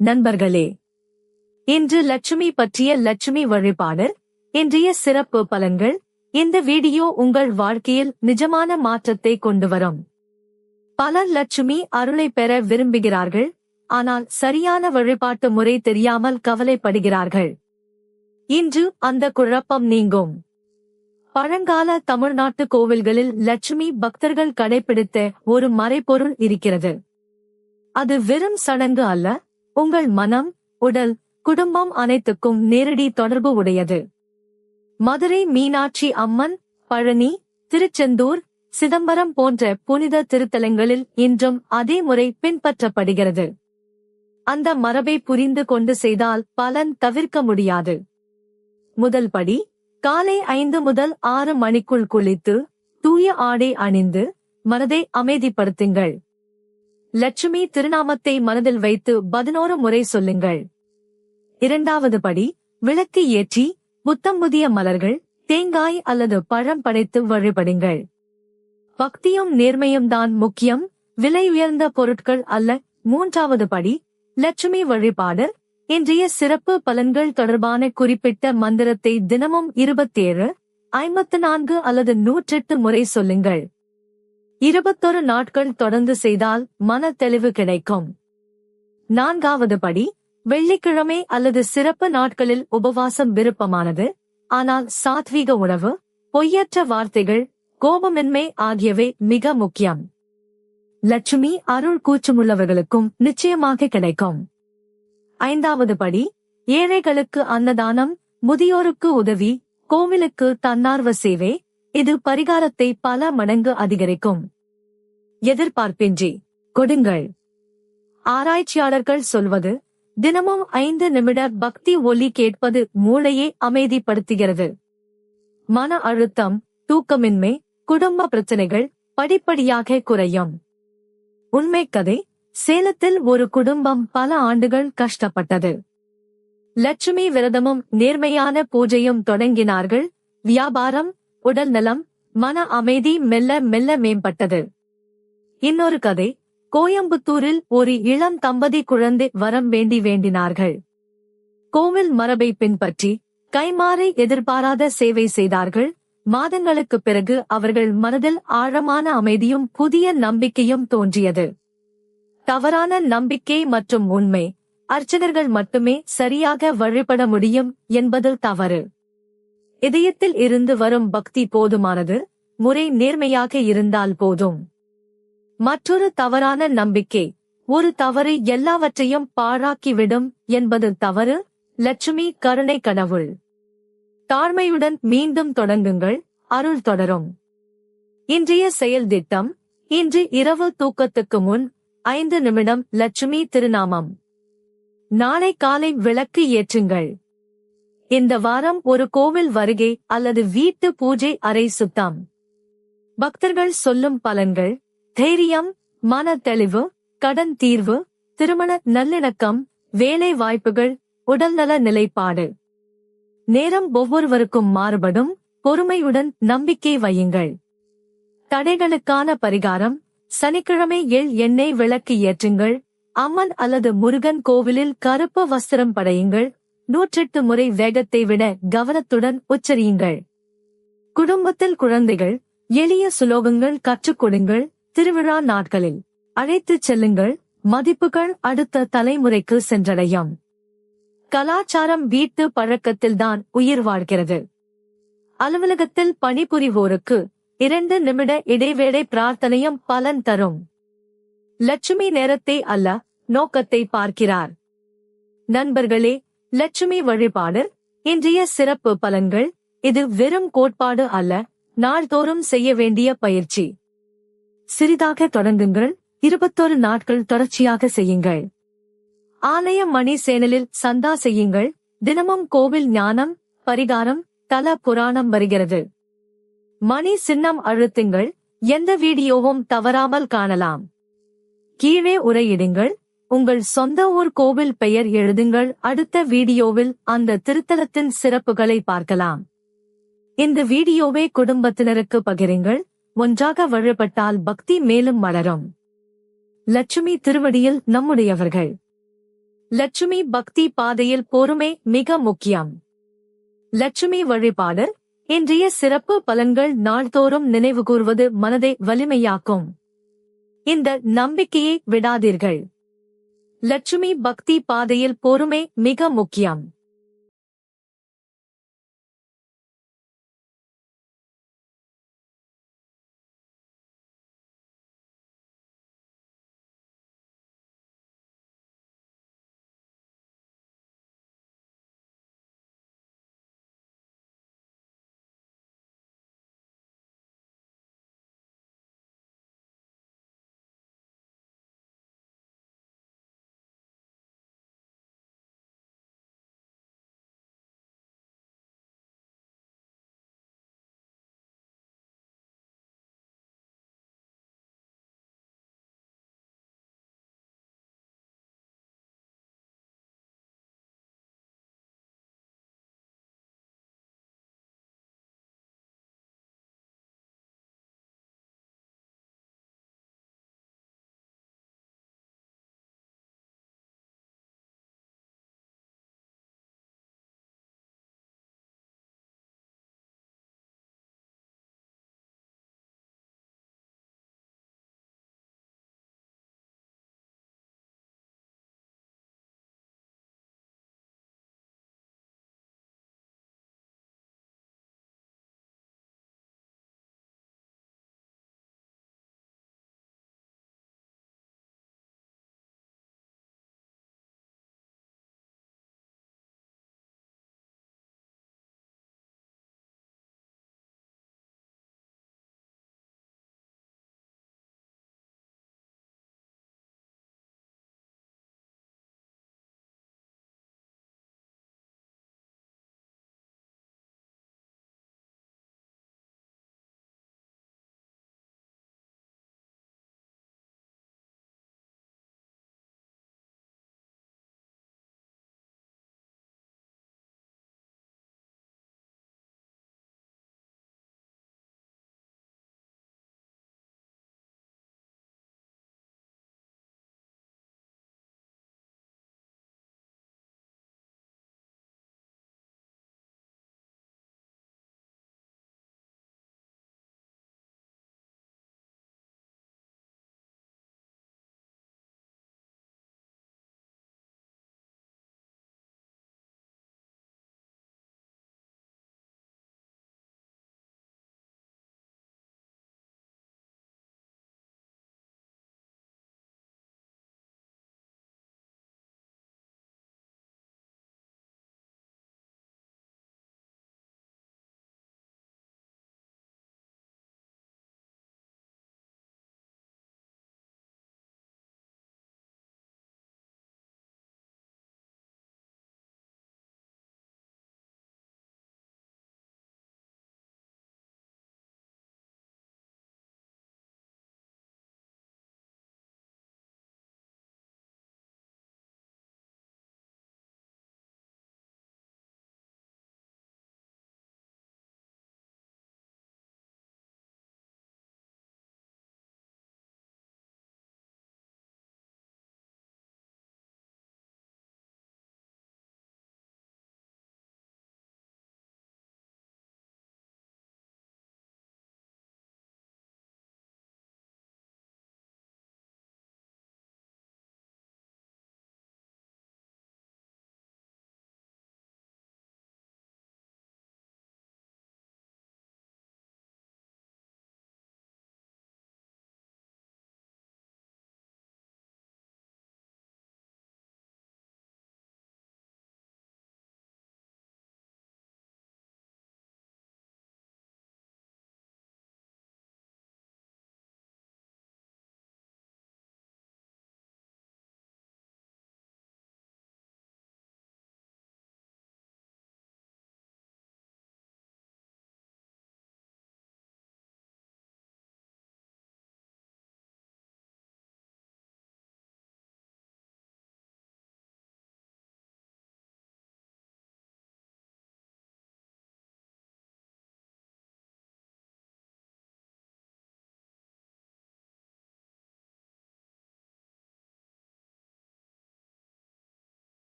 நண்பர்களே, இன்று லட்சுமி பற்றிய லட்சுமி வழிபாடு, இன்றைய சிறப்பு பலன்கள். இந்த வீடியோ உங்கள் வாழ்க்கையில் நிஜமான மாற்றத்தை கொண்டு வரும். பலர் லட்சுமி அருளை பெற விரும்புகிறார்கள், ஆனால் சரியான வழிபாட்டு முறை தெரியாமல் கவலைப்படுகிறார்கள். இன்று அந்த குழப்பம் நீங்கும். பழங்கால தமிழ்நாட்டு கோவில்களில் லட்சுமி பக்தர்கள் கடைபிடித்த ஒரு மறைபொருள் இருக்கிறது. அது வெறும் சடங்கு அல்ல, உங்கள் மனம், உடல், குடும்பம் அனைத்துக்கும் நேரடி தொடர்பு உடையது. மதுரை மீனாட்சி அம்மன், பழனி, திருச்செந்தூர், சிதம்பரம் போன்ற புனித திருத்தலங்களில் இன்றும் அதே முறை பின்பற்றப்படுகிறது. அந்த மரபை புரிந்து கொண்டு செய்தால் பலன் தவிர்க்க முடியாது. முதல் படி, காலை 5 முதல் 6 மணிக்குள் குளித்து தூய ஆடை அணிந்து மனதை அமைதிப்படுத்துங்கள். லட்சுமி திருநாமத்தை மனதில் வைத்து 11 முறை சொல்லுங்கள். இரண்டாவது படி, விளக்கு ஏற்றி புத்தம் புதிய மலர்கள், தேங்காய் அல்லது பழம் படைத்து வழிபடுங்கள். பக்தியும் நேர்மையும் தான் முக்கியம், விலை உயர்ந்த பொருட்கள் அல்ல. மூன்றாவது படி, லட்சுமி வழிபாடு. இன்றைய சிறப்பு பலன்கள் தொடர்பான குறிப்பிட்ட மந்திரத்தை தினமும் 27, 54 அல்லது 108 முறை சொல்லுங்கள். 21 நாட்கள் தொடர்ந்து செய்தால் மன தெளிவு கிடைக்கும். நான்காவது படி, வெள்ளிக்கிழமை அல்லது சிறப்பு நாட்களில் உபவாசம் விருப்பமானது, ஆனால் சாத்வீக உணவு, பொய்யற்ற வார்த்தைகள், கோபமின்மை ஆகியவை மிக முக்கியம். லட்சுமி அருள் கூச்சமுள்ளவர்களுக்கும் நிச்சயமாக கிடைக்கும். ஐந்தாவது படி, ஏழைகளுக்கு அன்னதானம், முதியோருக்கு உதவி, கோவிலுக்கு தன்னார்வ சேவை. இது பரிகாரத்தை பல மடங்கு அதிகரிக்கும். எதிர்பார்ப்பின்றி கொடுங்கள். ஆராய்ச்சியாளர்கள் சொல்வது, தினமும் 5 நிமிட பக்தி ஒலி கேட்பது மூளையை அமைதிப்படுத்துகிறது. மன அழுத்தம், தூக்கமின்மை, குடும்ப பிரச்சனைகள் படிப்படியாக குறையும். உண்மை கதை. சேலத்தில் ஒரு குடும்பம் பல ஆண்டுகள் கஷ்டப்பட்டது. லட்சுமி விரதமும் நேர்மையான பூஜையும் தொடங்கினார்கள். வியாபாரம், உடல் நலம், மன அமைதி மெல்ல மெல்ல மேம்பட்டது. இன்னொரு கதை. கோயம்புத்தூரில் ஒரு இளம் தம்பதி குழந்தை வரம் வேண்டினார்கள். கோவில் மரபை பின்பற்றி கைமாறி எதிர்பாராத சேவை செய்தார்கள். மாதங்களுக்குப் பிறகு அவர்கள் மனதில் ஆழமான அமைதியும் புதிய நம்பிக்கையும் தோன்றியது. தவறான நம்பிக்கை மற்றும் உண்மை, அர்ச்சகர்கள் மட்டுமே சரியாக வழிபட முடியும் என்பது தவறு. இதயத்தில் இருந்து வரும் பக்தி போதுமானது, முறை நேர்மையாக இருந்தால் போதும். மற்றொரு தவறான நம்பிக்கை, ஒரு தவறு எல்லாவற்றையும் பாழாக்கிவிடும் என்பது தவறு. லட்சுமி கருணை கடவுள். தாழ்மையுடன் மீண்டும் தொடங்குங்கள், அருள் தொடரும். இன்றைய செயல் திட்டம். இன்று இரவு தூக்கத்துக்கு முன் 5 நிமிடம் லட்சுமி திருநாமம். நாளை காலை விளக்கு ஏற்றுங்கள். இந்த வாரம் ஒரு கோவில் வருகை அல்லது வீட்டு பூஜை அறை சுத்தம். பக்தர்கள் சொல்லும் பலன்கள்: தைரியம், மன தெளிவு, கடன் தீர்வு, திருமண நல்லிணக்கம், வேலை வாய்ப்புகள், உடல்நல நிலைப்பாடு. நேரம் ஒவ்வொருவருக்கும் மாறுபடும், பொறுமையுடன் நம்பிக்கை வையுங்கள். தடைகளுக்கான பரிகாரம்: சனிக்கிழமை எண்ணெய் விளக்கு ஏற்றுங்கள். அம்மன் அல்லது முருகன் கோவிலில் கருப்பு வஸ்திரம் படையுங்கள். 108 முறை வேகத்தை விட கவனத்துடன் உச்சரியுங்கள். குடும்பத்தில் குழந்தைகள், எளிய சுலோகங்கள் கற்றுக் கொடுங்கள். திருவிழா நாட்களில் அழைத்துச் செல்லுங்கள். மதிப்புகள் அடுத்த தலைமுறைக்கு சென்றடையும். கலாச்சாரம் வீட்டு பழக்கத்தில்தான் உயிர் வாழ்கிறது. அலுவலகத்தில் பணிபுரிவோருக்கு 2 நிமிட இடைவேளை பிரார்த்தனையும் பலன் தரும். லட்சுமி நேரத்தை அல்ல, நோக்கத்தை பார்க்கிறார். நண்பர்களே, லட்சுமி வழிபாடு. இன்றைய சிறப்பு பலன்கள். இது வெறும் கோட்பாடு அல்ல, நாள்தோறும் செய்ய வேண்டிய பயிற்சி. சிறிதாக தொடங்குங்கள், 21 நாட்கள் தொடர்ச்சியாக செய்யுங்கள். ஆலய மணி சேனலில் சந்தா செய்யுங்கள். தினமும் கோவில் ஞானம், பரிகாரம், தல புராணம் வருகிறது. மணி சின்னம் அழுத்துங்கள், எந்த வீடியோவும் தவறாமல் காணலாம். கீழே உரையிடுங்கள், உங்கள் சொந்த ஊர் கோவில் பெயர் எழுதுங்கள். அடுத்த வீடியோவில் அந்த திருத்தலத்தின் சிறப்புகளை பார்க்கலாம். இந்த வீடியோவை குடும்பத்தினருக்கு பகிருங்கள். ஒன்றாக வழிபட்டால் பக்தி மேலும் வளரும். லட்சுமி திருவடியில் நம்முடையவர்கள். லட்சுமி பக்தி பாதையில் பொறுமை மிக முக்கியம். லட்சுமி வழிபாடு. இன்றைய சிறப்பு பலன்கள். நாள்தோறும் நினைவுகூர்வது மனதை வலிமையாக்கும். இந்த நம்பிக்கையை விடாதீர்கள். லட்சுமி பக்தி பாதையில் பொறுமை மிக முக்கியம்.